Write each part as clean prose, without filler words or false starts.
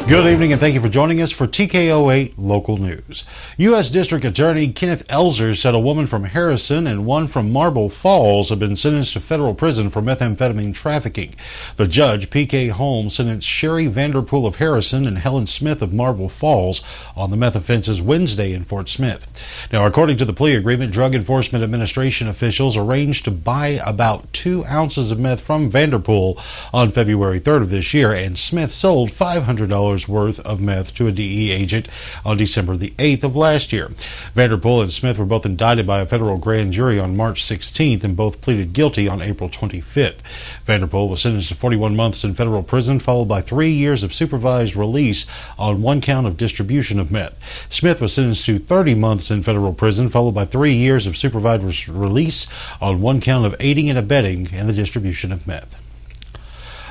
Good evening and thank you for joining us for TKO8 Local News. U.S. District Attorney Kenneth Elzer said a woman from Harrison and one from Marble Falls have been sentenced to federal prison for methamphetamine trafficking. The judge, P.K. Holmes, sentenced Sherry Vanderpool of Harrison and Helen Smith of Marble Falls on the meth offenses Wednesday in Fort Smith. Now, according to the plea agreement, Drug Enforcement Administration officials arranged to buy about 2 ounces of meth from Vanderpool on February 3rd of this year, and Smith sold $500 worth of meth to a DE agent on December the 8th of last year. Vanderpool and Smith were both indicted by a federal grand jury on March 16th and both pleaded guilty on April 25th. Vanderpool was sentenced to 41 months in federal prison, followed by 3 years of supervised release on 1 count of distribution of meth. Smith was sentenced to 30 months in federal prison, followed by 3 years of supervised release on 1 count of aiding and abetting in the distribution of meth.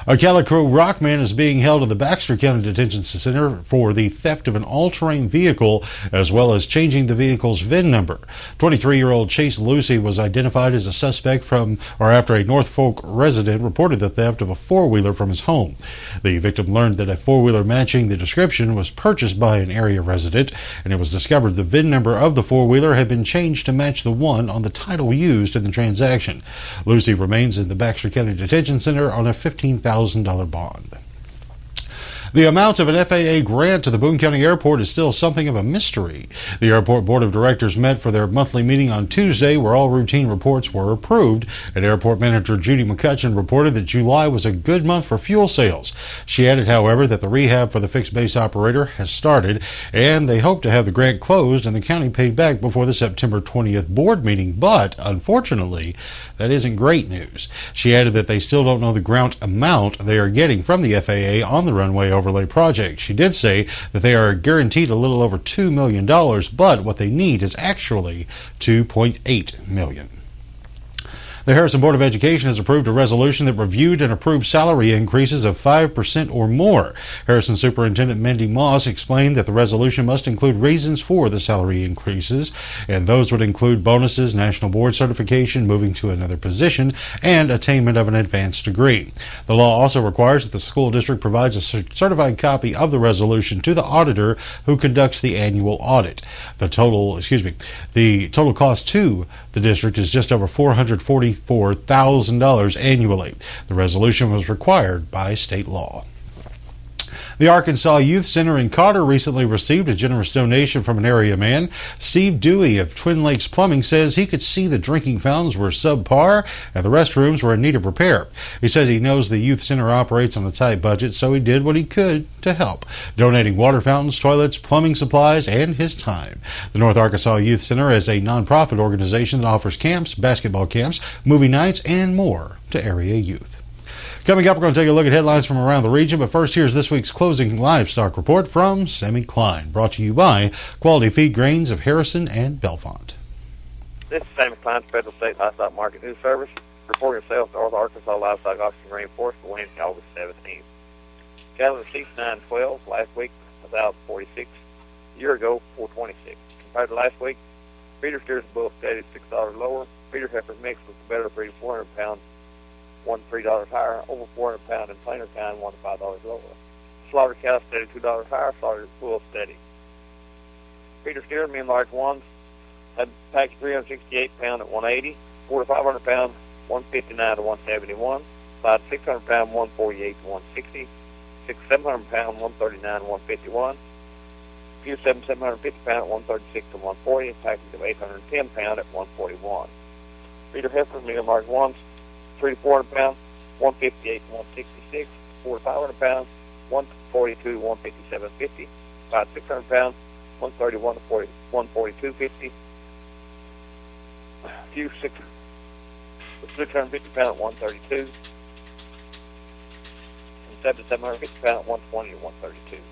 A Calico rock man is being held in the Baxter County Detention Center for the theft of an all-terrain vehicle, as well as changing the vehicle's VIN number. 23-year-old Chase Lucy was identified as a suspect after a Norfolk resident reported the theft of a four-wheeler from his home. The victim learned that a four-wheeler matching the description was purchased by an area resident, and it was discovered the VIN number of the four-wheeler had been changed to match the one on the title used in the transaction. Lucy remains in the Baxter County Detention Center on a $15,000 bond. The amount of an FAA grant to the Boone County Airport is still something of a mystery. The airport board of directors met for their monthly meeting on Tuesday, where all routine reports were approved, and airport manager Judy McCutcheon reported that July was a good month for fuel sales. She added, however, that the rehab for the fixed base operator has started, and they hope to have the grant closed and the county paid back before the September 20th board meeting, but unfortunately, that isn't great news. She added that they still don't know the grant amount they are getting from the FAA on the runway overlay project. She did say that they are guaranteed a little over $2 million, but what they need is actually $2.8 million. The Harrison Board of Education has approved a resolution that reviewed and approved salary increases of 5% or more. Harrison Superintendent Mindy Moss explained that the resolution must include reasons for the salary increases, and those would include bonuses, national board certification, moving to another position, and attainment of an advanced degree. The law also requires that the school district provides a certified copy of the resolution to the auditor who conducts the annual audit. The total cost to the district is just over $444,000 annually. The resolution was required by state law. The Arkansas Youth Center in Carter recently received a generous donation from an area man. Steve Dewey of Twin Lakes Plumbing says he could see the drinking fountains were subpar and the restrooms were in need of repair. He said he knows the youth center operates on a tight budget, so he did what he could to help, donating water fountains, toilets, plumbing supplies, and his time. The North Arkansas Youth Center is a nonprofit organization that offers camps, basketball camps, movie nights, and more to area youth. Coming up, we're going to take a look at headlines from around the region, but first, here's this week's closing livestock report from Sammy Klein, brought to you by Quality Feed Grains of Harrison and Bellefonte. This is Sammy Klein, Federal State Livestock Market News Service, reporting sales to North Arkansas Livestock Auction Reinforced for Wednesday, August 17th. Cattle received 912 last week, 1,046. A year ago, 426. Compared to last week, feeder steers and bulls steady $6 lower. Feeder heifers mixed with the better breed 400 pounds, $1 to $3 higher. Over 400 pound and plainer kind, $1 to $5 lower. Slaughter cows steady $2 higher. Slaughter bulls steady. Feeder steer, medium large ones, had package 368 pound at 180. 4 to 500 pound, 159 to 171. 5 to 600 pound, 148 to 160. 6 to 700 pound, 139 to 151. Few 750 pound at 136 to 140. Package of 810 pound at 141. Feeder heifers, medium large ones, 3 to 400 pounds, 158 to 166. 4 to 500 pounds, 142 to 157.50. 5 to 600 pounds, 131 to 142.50. Few 650 pound at 132. And 7 to 750 pound at 120 to 132.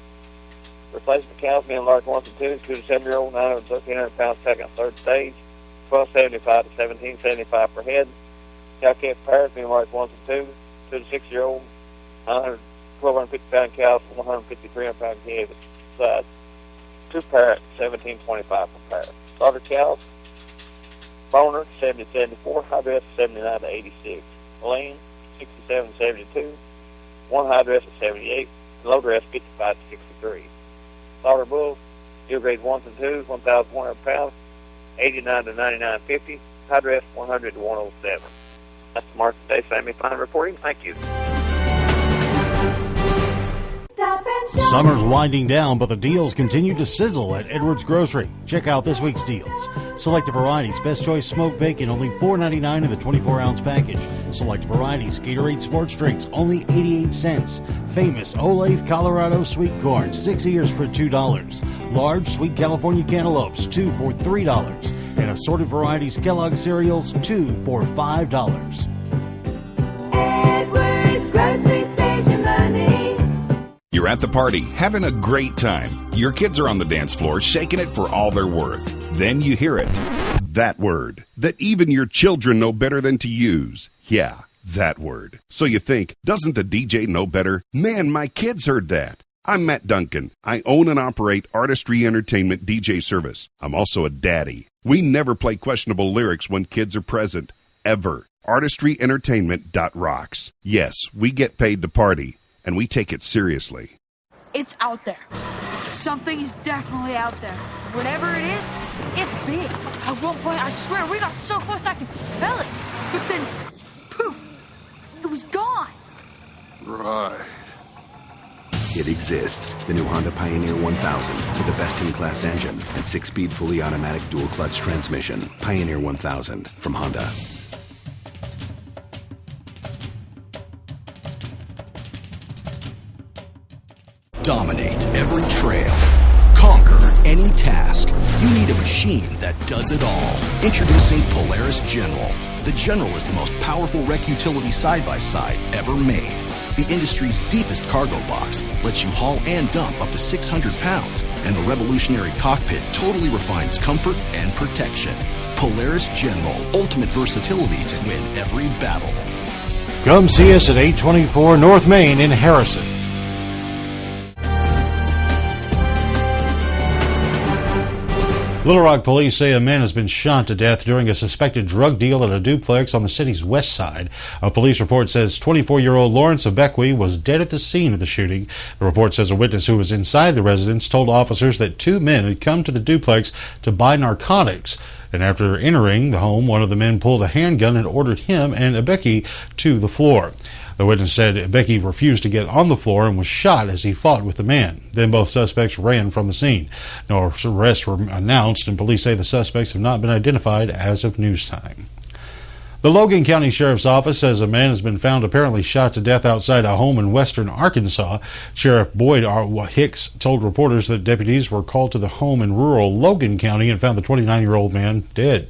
Replacement cows, being large 1 and 2, 2 to 7 year old, 900 to 1,300 pounds, second, third stage, 1275 to 1775 per head. Cow calf pairs, being large 1 and 2, 2 to 6 year old, 1,250 pound cows, 150 300 pound head size. 2 pair at 1725 per pair. Slaughter cows, boner 70 to 74, high dress 79 to 86. Lean 67 to 72. 1 high dress at 78. low dress 55 to 63. Slaughter bulls, steel grade 1s and 2s, 1,100 pounds, 89 to 99.50. High dress 100 to 107. That's the Market Day Sammy Fine reporting. Thank you. Summer's winding down, but the deals continue to sizzle at Edwards Grocery. Check out this week's deals. Selected varieties, Best Choice Smoked Bacon, only $4.99 in the 24-ounce package. Selected varieties, Gatorade Sports Drinks, only 88 cents. Famous Olathe Colorado Sweet Corn, 6 ears for $2. Large Sweet California Cantaloupes, 2 for $3. And assorted varieties Kellogg cereals, 2 for $5. Edwards Grocery Station money. You're at the party, having a great time. Your kids are on the dance floor, shaking it for all they're worth. Then you hear it. That word that even your children know better than to use. Yeah, that word. So you think, doesn't the DJ know better? Man, my kids heard that. I'm Matt Duncan. I own and operate Artistry Entertainment DJ service. I'm also a daddy. We never play questionable lyrics when kids are present. Ever. ArtistryEntertainment.rocks. Yes, we get paid to party, and we take it seriously. It's out there. Something is definitely out there. Whatever it is, it's big. At one point, I swear, we got so close I could smell it. But then, poof, it was gone. Right. It exists. The new Honda Pioneer 1000 with a best-in-class engine and 6-speed fully automatic dual-clutch transmission. Pioneer 1000 from Honda. Dominate every trail. Conquer any task. You need a machine that does it all. Introducing Polaris General. The General is the most powerful wreck utility side-by-side ever made. The industry's deepest cargo box lets you haul and dump up to 600 pounds, and the revolutionary cockpit totally refines comfort and protection. Polaris General, ultimate versatility to win every battle. Come see us at 824 North Main in Harrison. Little Rock police say a man has been shot to death during a suspected drug deal at a duplex on the city's west side. A police report says 24-year-old Lawrence Abekwe was dead at the scene of the shooting. The report says a witness who was inside the residence told officers that 2 men had come to the duplex to buy narcotics. And after entering the home, one of the men pulled a handgun and ordered him and Abekwe to the floor. The witness said Abekwe refused to get on the floor and was shot as he fought with the man. Then both suspects ran from the scene. No arrests were announced, and police say the suspects have not been identified as of news time. The Logan County Sheriff's Office says a man has been found apparently shot to death outside a home in western Arkansas. Sheriff Boyd Hicks told reporters that deputies were called to the home in rural Logan County and found the 29-year-old man dead.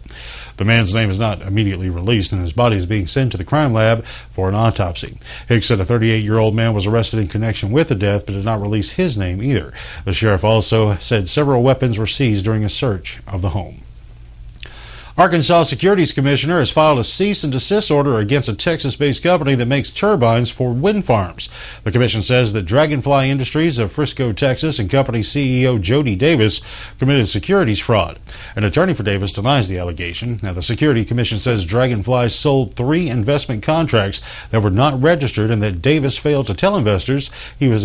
The man's name is not immediately released, and his body is being sent to the crime lab for an autopsy. Hicks said a 38-year-old man was arrested in connection with the death, but did not release his name either. The sheriff also said several weapons were seized during a search of the home. Arkansas Securities Commissioner has filed a cease and desist order against a Texas-based company that makes turbines for wind farms. The commission says that Dragonfly Industries of Frisco, Texas, and company CEO Jody Davis committed securities fraud. An attorney for Davis denies the allegation. Now, the Security Commission says Dragonfly sold 3 investment contracts that were not registered and that Davis failed to tell investors he was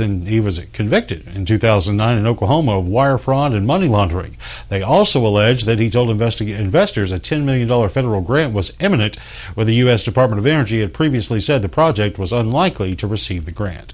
convicted in 2009 in Oklahoma of wire fraud and money laundering. They also allege that he told investors a $10 million federal grant was imminent, where the U.S. Department of Energy had previously said the project was unlikely to receive the grant.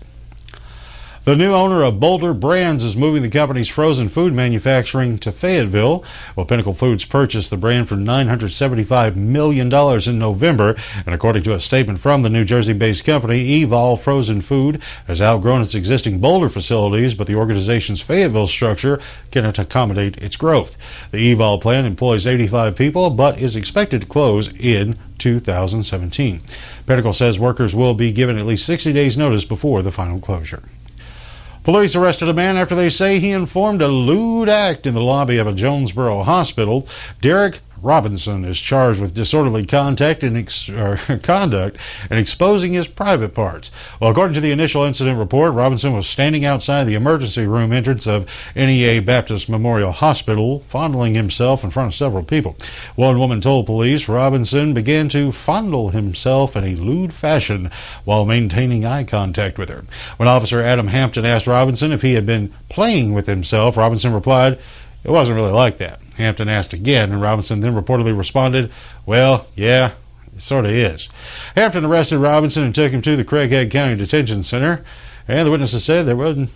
The new owner of Boulder Brands is moving the company's frozen food manufacturing to Fayetteville. Well, Pinnacle Foods purchased the brand for $975 million in November, and according to a statement from the New Jersey-based company, Evol Frozen Food has outgrown its existing Boulder facilities, but the organization's Fayetteville structure cannot accommodate its growth. The Evol plant employs 85 people, but is expected to close in 2017. Pinnacle says workers will be given at least 60 days' notice before the final closure. Police arrested a man after they say he informed a lewd act in the lobby of a Jonesboro hospital. Derek Robinson is charged with disorderly conduct and exposing his private parts. Well, according to the initial incident report, Robinson was standing outside the emergency room entrance of NEA Baptist Memorial Hospital, fondling himself in front of several people. One woman told police Robinson began to fondle himself in a lewd fashion while maintaining eye contact with her. When Officer Adam Hampton asked Robinson if he had been playing with himself, Robinson replied, "It wasn't really like that." Hampton asked again, and Robinson then reportedly responded, "Well, yeah, it sort of is." Hampton arrested Robinson and took him to the Craighead County Detention Center, and the witnesses said there wasn't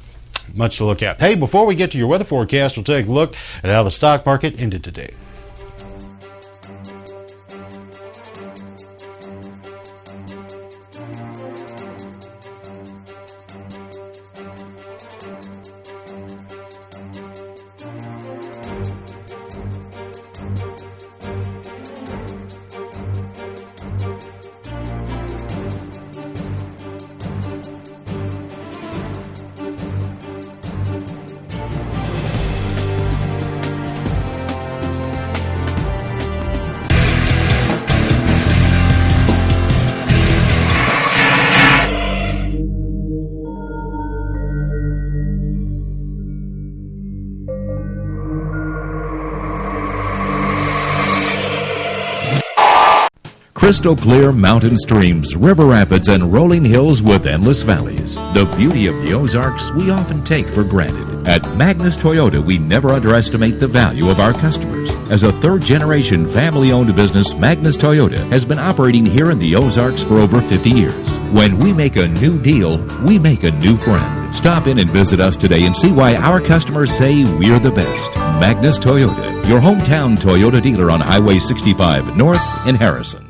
much to look at. Hey, before we get to your weather forecast, we'll take a look at how the stock market ended today. Crystal clear mountain streams, river rapids, and rolling hills with endless valleys. The beauty of the Ozarks we often take for granted. At Magnus Toyota, we never underestimate the value of our customers. As a third-generation family-owned business, Magnus Toyota has been operating here in the Ozarks for over 50 years. When we make a new deal, we make a new friend. Stop in and visit us today and see why our customers say we're the best. Magnus Toyota, your hometown Toyota dealer on Highway 65 North in Harrison.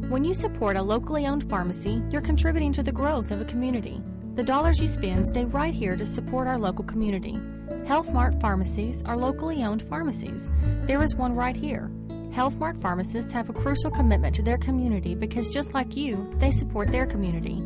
When you support a locally owned pharmacy, you're contributing to the growth of a community. The dollars you spend stay right here to support our local community. Health Mart pharmacies are locally owned pharmacies. There is one right here. Health Mart pharmacists have a crucial commitment to their community because just like you, they support their community.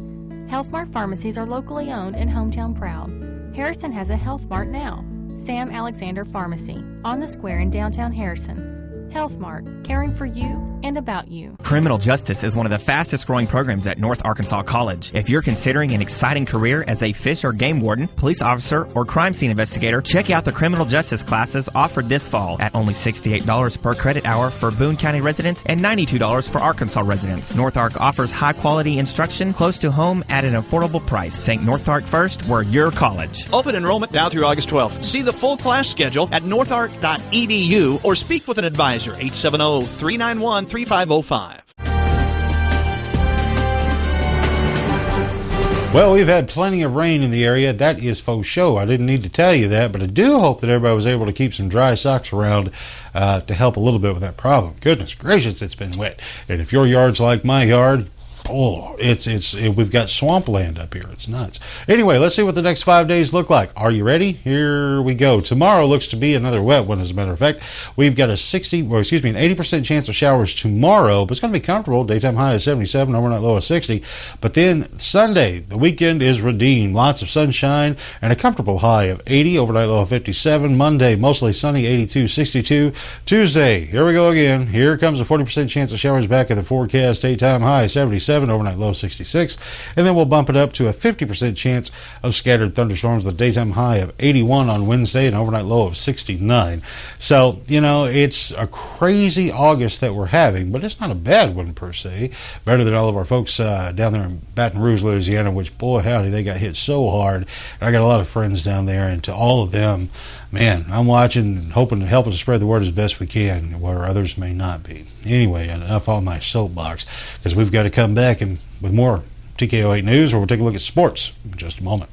Health Mart pharmacies are locally owned and hometown proud. Harrison has a Health Mart now. Sam Alexander Pharmacy, on the square in downtown Harrison. Health Mart, caring for you and about you. Criminal justice is one of the fastest growing programs at North Arkansas College. If you're considering an exciting career as a fish or game warden, police officer, or crime scene investigator, check out the criminal justice classes offered this fall at only $68 per credit hour for Boone County residents and $92 for Arkansas residents. North Ark offers high quality instruction close to home at an affordable price. Think North Ark first, we're your college. Open enrollment now through August 12th. See the full class schedule at northark.edu or speak with an advisor. 870-391-3505. Well, we've had plenty of rain in the area. That is faux show. I didn't need to tell you that, but I do hope that everybody was able to keep some dry socks around to help a little bit with that problem. Goodness gracious, it's been wet. And if your yard's like my yard, oh, we've got swampland up here. It's nuts. Anyway, let's see what the next 5 days look like. Are you ready? Here we go. Tomorrow looks to be another wet one, as a matter of fact. We've got an 80% chance of showers tomorrow, but it's going to be comfortable. Daytime high is 77, overnight low is 60. But then Sunday, the weekend is redeemed. Lots of sunshine and a comfortable high of 80, overnight low of 57. Monday, mostly sunny, 82, 62. Tuesday, here we go again. Here comes a 40% chance of showers back at the forecast. Daytime high 77. Overnight low 66, and then we'll bump it up to a 50% chance of scattered thunderstorms, the daytime high of 81 on Wednesday and overnight low of 69. So, it's a crazy August that we're having, but it's not a bad one per se. Better than all of our folks down there in Baton Rouge, Louisiana, which, boy, howdy, they got hit so hard. And I got a lot of friends down there, and to all of them, man, I'm watching and hoping to help us spread the word as best we can, where others may not be. Anyway, enough on my soapbox, because we've got to come back and with more TKO8 News, where we'll take a look at sports in just a moment.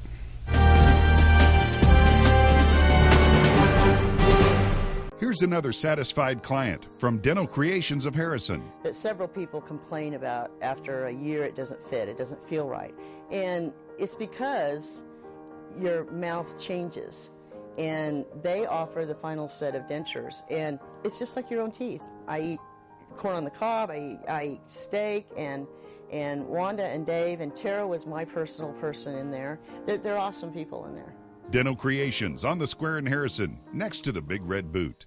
Here's another satisfied client from Dental Creations of Harrison. That several people complain about after a year it doesn't fit, it doesn't feel right. And it's because your mouth changes. And they offer the final set of dentures. And it's just like your own teeth. I eat corn on the cob, I eat steak, and Wanda and Dave and Tara was my personal person in there. They're awesome people in there. Dental Creations on the square in Harrison, next to the Big Red Boot.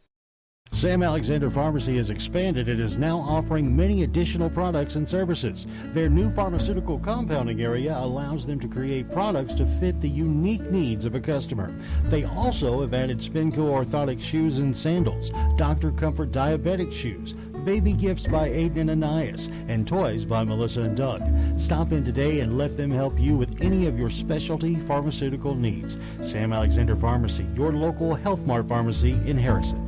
Sam Alexander Pharmacy has expanded and is now offering many additional products and services. Their new pharmaceutical compounding area allows them to create products to fit the unique needs of a customer. They also have added Spinco orthotic shoes and sandals, Dr. Comfort diabetic shoes, baby gifts by Aiden and Anais, and toys by Melissa and Doug. Stop in today and let them help you with any of your specialty pharmaceutical needs. Sam Alexander Pharmacy, your local Health Mart pharmacy in Harrison.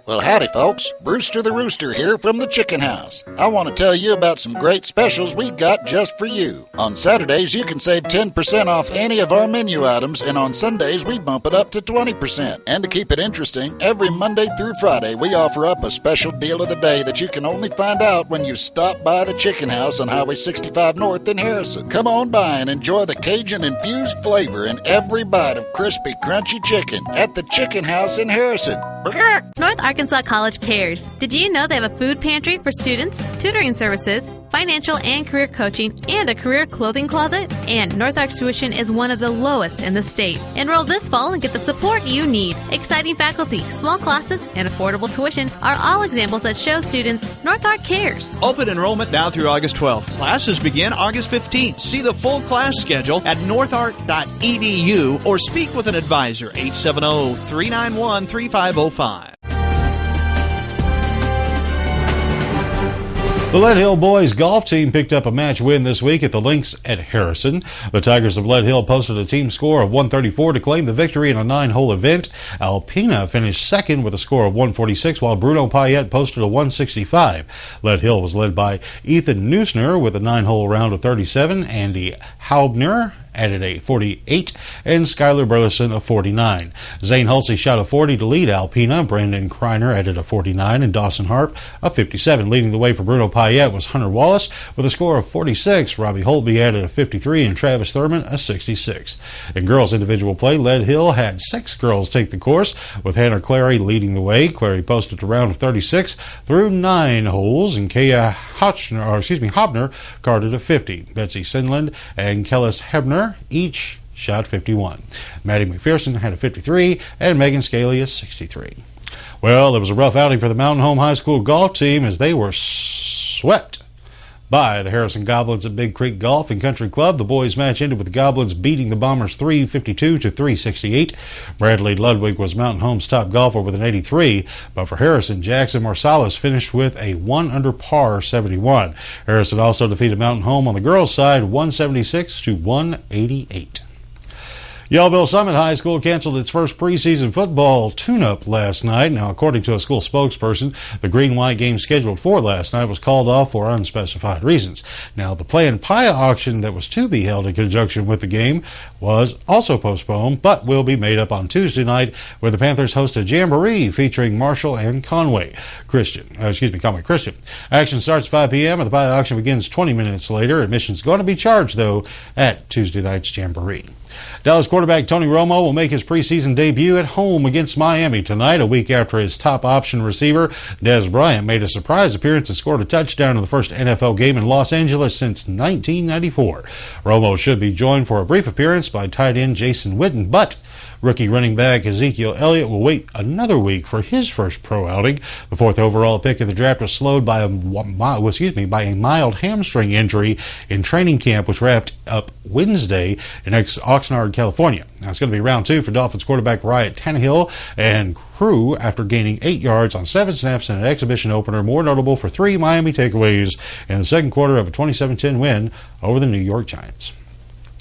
Well, howdy, folks. Brewster the Rooster here from the Chicken House. I want to tell you about some great specials we've got just for you. On Saturdays, you can save 10% off any of our menu items, and on Sundays, we bump it up to 20%. And to keep it interesting, every Monday through Friday, we offer up a special deal of the day that you can only find out when you stop by the Chicken House on Highway 65 North in Harrison. Come on by and enjoy the Cajun-infused flavor in every bite of crispy, crunchy chicken at the Chicken House in Harrison. North Arkansas College cares. Did you know they have a food pantry for students, tutoring services, financial and career coaching, and a career clothing closet? And North Arc's tuition is one of the lowest in the state. Enroll this fall and get the support you need. Exciting faculty, small classes, and affordable tuition are all examples that show students North Arc cares. Open enrollment now through August 12th. Classes begin August 15th. See the full class schedule at northarc.edu or speak with an advisor, 870-391-3505. The Lead Hill boys golf team picked up a match win this week at the links at Harrison. The Tigers of Lead Hill posted a team score of 134 to claim the victory in a 9-hole event. Alpena finished second with a score of 146, while Bruno Payette posted a 165. Lead Hill was led by Ethan Neusner with a 9-hole round of 37. Andy Haubner added a 48, and Skylar Burleson a 49. Zane Hulsey shot a 40 to lead Alpena. Brandon Kreiner added a 49, and Dawson Harp a 57. Leading the way for Bruno Payette was Hunter Wallace with a score of 46. Robbie Holtby added a 53, and Travis Thurman a 66. In girls individual play, Lead Hill had 6 girls take the course, with Hannah Clary leading the way. Clary posted a round of 36 through 9 holes, and Kaya Hobner carded a 50. Betsy Sinland and Kellis Hebner each shot 51. Maddie McPherson had a 53, and Megan Scaley a 63. Well, it was a rough outing for the Mountain Home High School golf team as they were swept by the Harrison Goblins at Big Creek Golf and Country Club. The boys' match ended with the Goblins beating the Bombers 352 to 368. Bradley Ludwig was Mountain Home's top golfer with an 83, but for Harrison, Jackson Marsalis finished with a 1 under par 71. Harrison also defeated Mountain Home on the girls' side 176 to 188. Yellville Summit High School canceled its first preseason football tune-up last night. Now, according to a school spokesperson, the green-white game scheduled for last night was called off for unspecified reasons. Now, the planned pie auction that was to be held in conjunction with the game was also postponed, but will be made up on Tuesday night, where the Panthers host a jamboree featuring Marshall and Conway Christian. Action starts at 5 p.m. and the pie auction begins 20 minutes later. Admission's going to be charged, though, at Tuesday night's jamboree. Dallas quarterback Tony Romo will make his preseason debut at home against Miami tonight, a week after his top option receiver, Dez Bryant, made a surprise appearance and scored a touchdown in the first NFL game in Los Angeles since 1994. Romo should be joined for a brief appearance by tight end Jason Witten, but rookie running back Ezekiel Elliott will wait another week for his first pro outing. The 4th overall pick of the draft was slowed by a mild hamstring injury in training camp, which wrapped up Wednesday in Oxnard, California. Now it's going to be round 2 for Dolphins quarterback Ryan Tannehill and crew after gaining 8 yards on 7 snaps in an exhibition opener, more notable for 3 Miami takeaways in the second quarter of a 27-10 win over the New York Giants.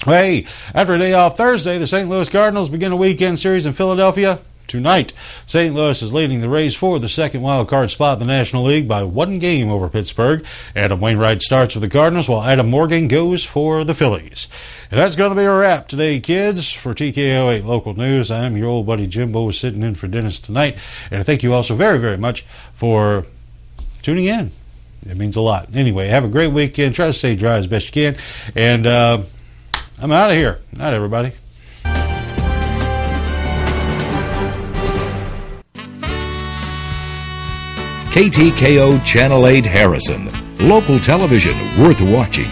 Hey, after a day off Thursday, the St. Louis Cardinals begin a weekend series in Philadelphia tonight. St. Louis is leading the race for the second wild card spot in the National League by 1 game over Pittsburgh. Adam Wainwright starts for the Cardinals, while Adam Morgan goes for the Phillies. And that's going to be a wrap today, kids. For TKO 8 Local News, I am your old buddy Jimbo, sitting in for Dennis tonight. And I thank you all so very, very much for tuning in. It means a lot. Anyway, have a great weekend. Try to stay dry as best you can. And I'm out of here. Night, everybody. KTKO Channel 8 Harrison. Local television worth watching.